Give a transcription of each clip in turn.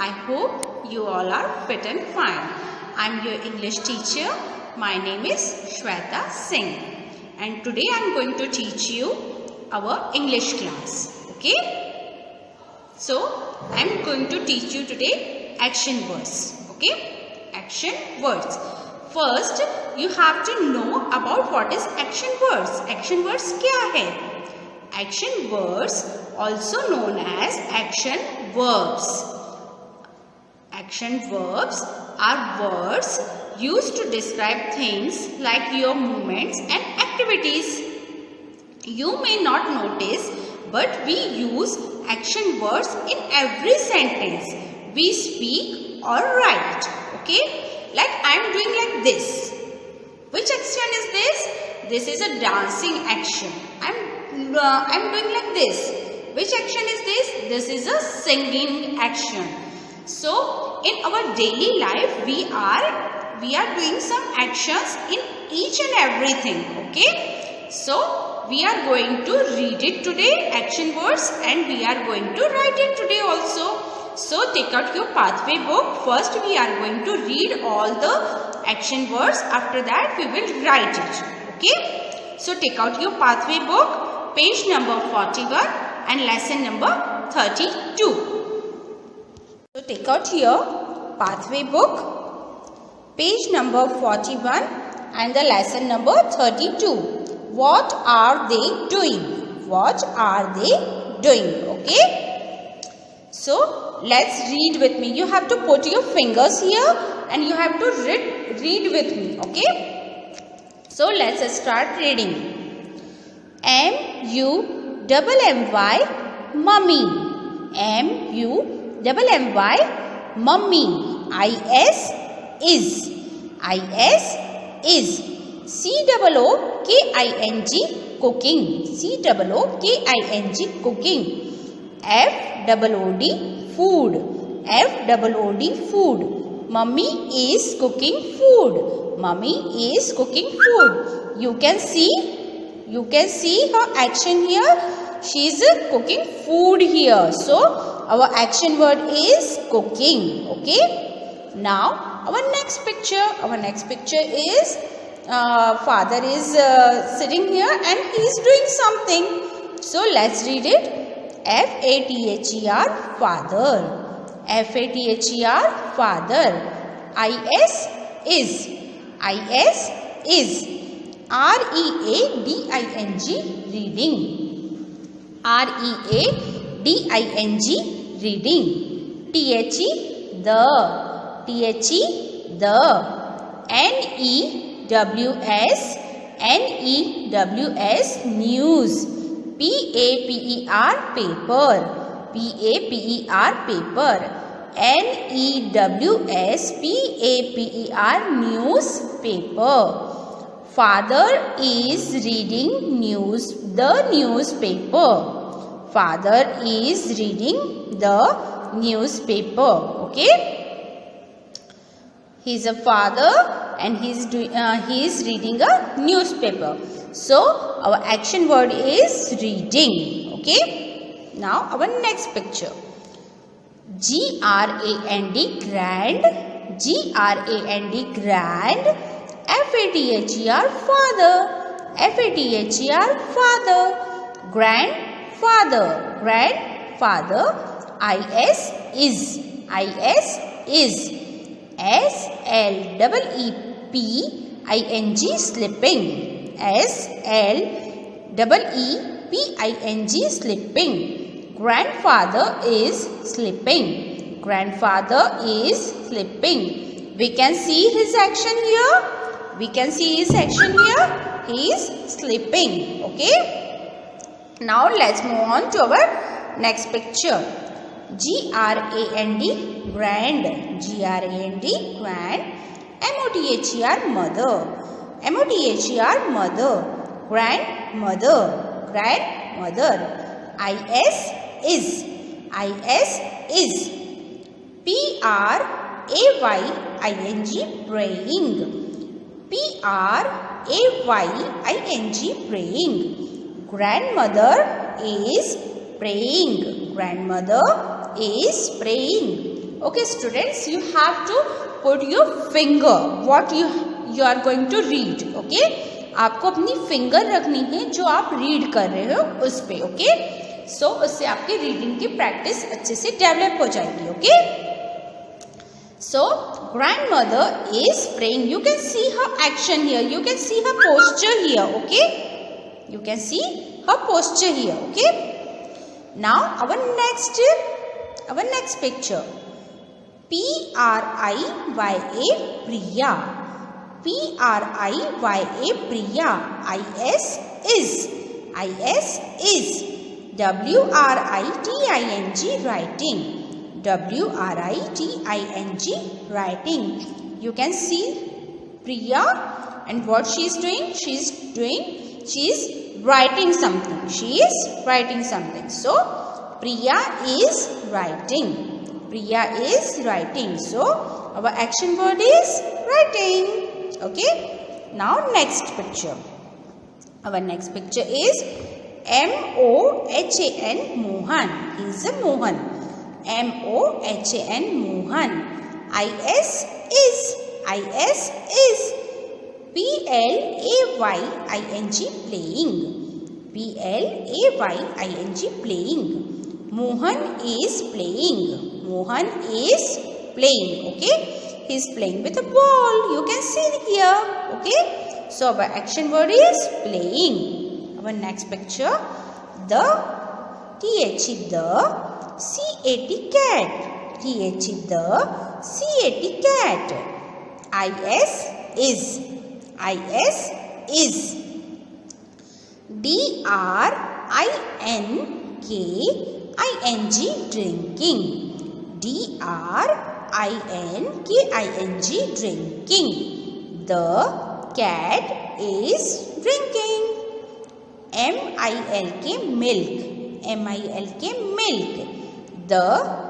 I hope you all are fit and fine. I'm your English teacher. My name is Shweta Singh, and today I'm going to teach you our English class. Okay? So I'm going to teach you today action words. Okay? Action words. First, you have to know about what is action words. Action words क्या है? Action words, also known as action verbs. Action verbs are words used to describe things like your movements and activities. You may not notice, but we use action words in every sentence we speak or write. Okay? Like I am doing like this. Which action is this? This is a dancing action. I'm doing like this. Which action is this? This is a singing action. So in our daily life we are doing some actions in each and everything. Okay? So we are going to read it today, action words, and we are going to write it today also. So take out your pathway book. First we are going to read all the action words. After that we will write it. Okay? So take out your pathway book, page number 41 and lesson number 32. So take out your pathway book, page number 41 and the lesson number 32. What are they doing? What are they doing? Okay? So let's read with me. You have to put your fingers here and you have to read with me. Okay? So let's start reading. M-U-M-M-Y, mummy. M-U-M-M-Y, mummy. I-S is. I-S is. C-O-O-K-I-N-G, cooking. C-O-O-K-I-N-G, cooking. F-O-O-D, food. F-O-O-D, food. Mummy is cooking food. Mummy is cooking food. You can see her action here. She is cooking food here. So our action word is cooking. Okay. Now our next picture. Our next picture is father is sitting here and he is doing something. So let's read it. F-A-T-H-E-R, father. F-A-T-H-E-R, father. I-S is. I-S is. R-E-A-D-I-N-G, reading. R-E-A-D-I-N-G, reading. T-H-E, the. T-H-E, the. N-E-W-S, N-E-W-S, news. P-A-P-E-R, paper. P-A-P-E-R, paper. N-E-W-S-P-A-P-E-R, newspaper. Father is reading the newspaper. Father is reading the newspaper. Okay? He is a father and he is reading a newspaper. So our action word is reading. Okay? Now our next picture. G-R-A-N-D, grand. G-R-A-N-D, grand. F-A-T-H-E-R, father. F-A-T-H-E-R, father. Grandfather. Grandfather. I-S is. I-S is. S-L-E-E-P-I-N-G, slipping. S-L-E-E-P-I-N-G, slipping. Grandfather is slipping. Grandfather is slipping. We can see his action here. We can see his action here. He is slipping. Okay. Now let's move on to our next picture. G-R-A-N-D, grand. G-R-A-N-D, grand. M-O-T-H-E-R, mother. M-O-T-H-E-R, mother. Grandmother. Grandmother. I-S is. I-S is. P-R-A-Y-I-N-G, praying. P-R-A-Y-I-N-G, praying. Grandmother is praying. Grandmother is praying. Okay students, you have to put your finger what you are going to read. Okay, आपको अपनी finger रखनी है जो आप read कर रहे हो उस पे. ओके, सो उससे आपकी रीडिंग की प्रैक्टिस अच्छे से डेवलप हो जाएगी. Okay, so grandmother is praying. You can see her action here. You can see her posture here. Okay, you can see her posture here. Okay, now our next picture. P-R-I-Y-A, Priya. P-R-I-Y-A, Priya. I-S is. W-R-I-T-I-N-G, writing. W-R-I-T-I-N-G, writing. You can see Priya, and what she is doing? She is writing something. She is writing something. So Priya is writing. Priya is writing. So our action word is writing. Okay, now next picture. Our next picture is M-O-H-A-N, Mohan. He is a Mohan. M-O-H-A-N, Mohan. I-S is. P-L-A-Y-I-N-G, playing. P-L-A-Y-I-N-G, playing. Mohan is playing. Mohan is playing. Okay, he is playing with a ball. You can see here. Okay, so our action word is playing. Our next picture, the T-H-E, the C-A-T, cat. T-H-E, the C-A-T, cat. I-S is. D-R-I-N-K-I-N-G, drinking. D-R-I-N-K-I-N-G, drinking. The cat is drinking. M-I-L-K, milk. M-I-L-K, milk. The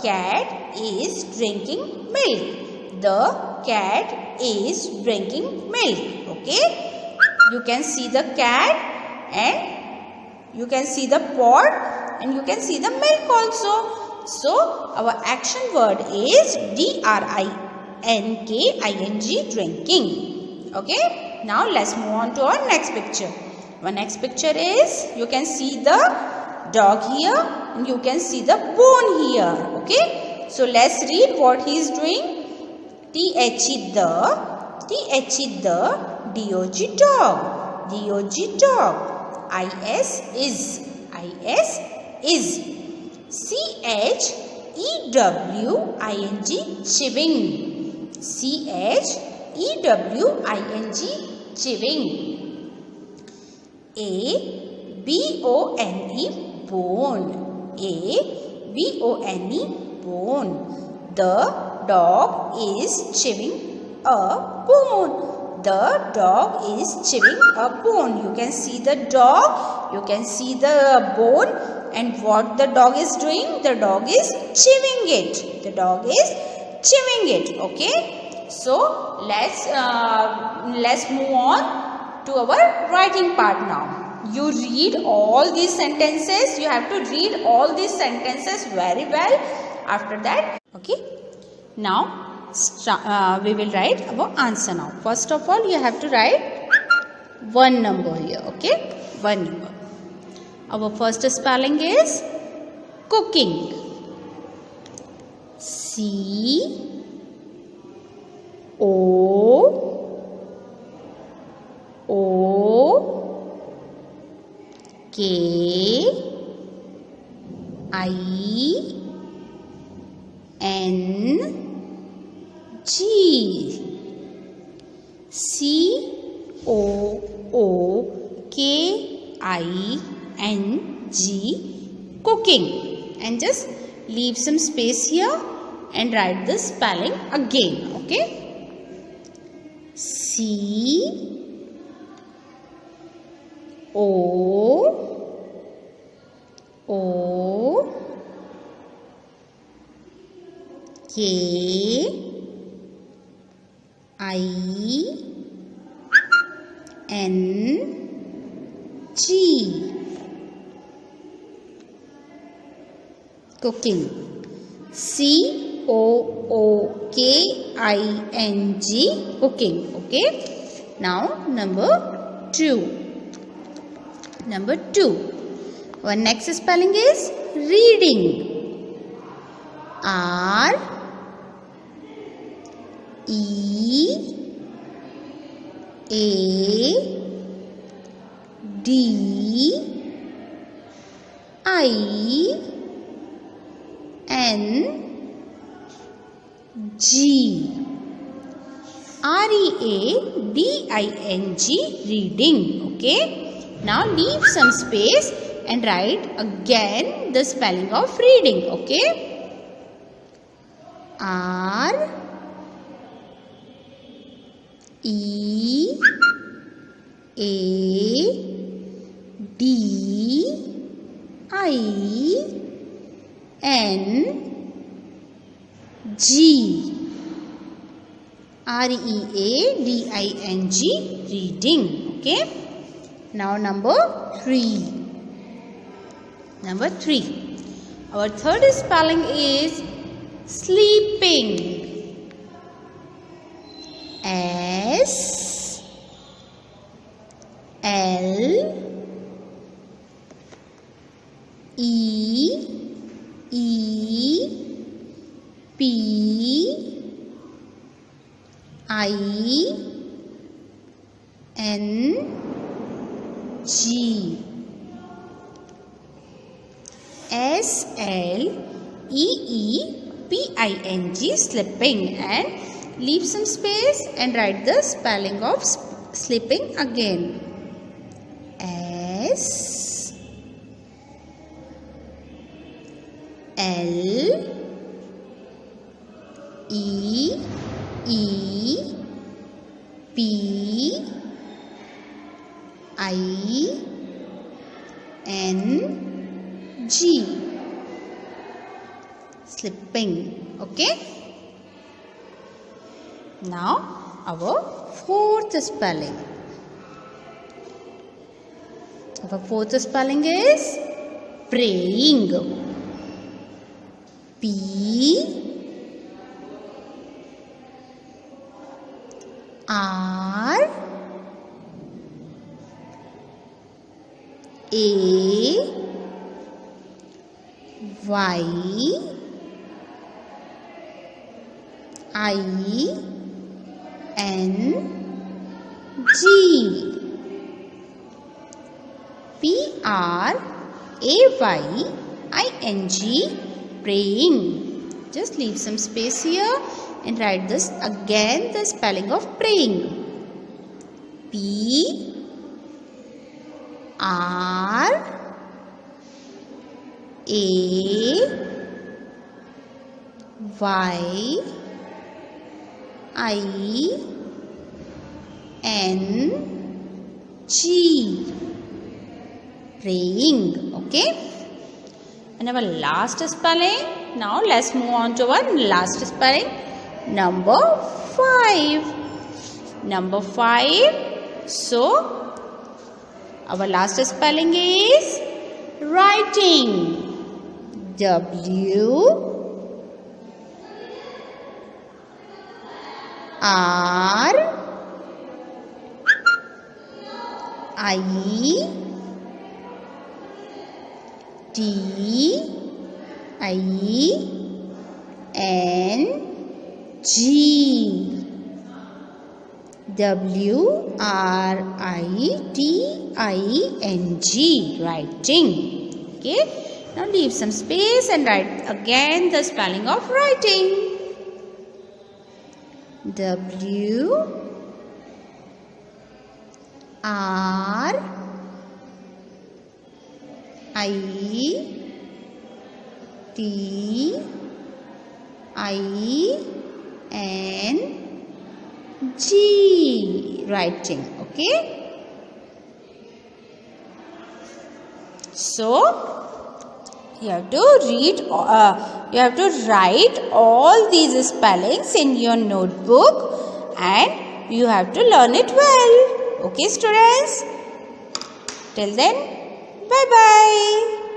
cat is drinking milk. The cat is drinking milk. Okay, you can see the cat and you can see the pot and you can see the milk also. So our action word is D-R-I-N-K-I-N-G, drinking. Okay, now let's move on to our next picture. Our next picture is, you can see the dog here and you can see the bone here. Okay, so let's read what he is doing. T-H-E, the D-O-G, dog. D-O-G, dog. I-S is. C-H-E-W-I-N-G, chewing. C-H-E-W-I-N-G, chewing. A-B-O-N-E, bone. A-B-O-N-E, bone. The dog is chewing a bone. The dog is chewing a bone. You can see the dog, you can see the bone, and what the dog is doing? The dog is chewing it. The dog is chewing it. Okay, so let's move on to our writing part now. You read all these sentences. You have to read all these sentences very well. After that, okay, now we will write our answer now. First of all, you have to write one number here. Okay, one number. Our first spelling is cooking. C-O-O-K-I-N-G. C-O-O-K-I-N-G, cooking. And just leave some space here and write the spelling again. Okay, C-O-O-K-I-N-G, cooking. C-O-O-K-I-N-G, COOKING, cooking. Okay. Now number 2. Our next spelling is reading. READING, reading. Okay. Now leave some space and write again the spelling of reading. Okay. READING, reading. Okay. Now number 3. Our third spelling is sleeping. SLEEPING, sleeping, and leave some space and write the spelling of sleeping again. SLEEPING, sleeping. Okay. Now our fourth spelling. Our fourth spelling is praying. PRAYING, praying. Just leave some space here and write this again, the spelling of praying. PRAYING, praying. Okay. And our last spelling. Now let's move on to our last spelling. Number 5. So our last spelling is writing. WRITING, writing. Okay. Now leave some space and write again the spelling of writing. WRITING, writing. Okay. So you have to write all these spellings in your notebook and you have to learn it well. Okay, students. Till then, bye bye.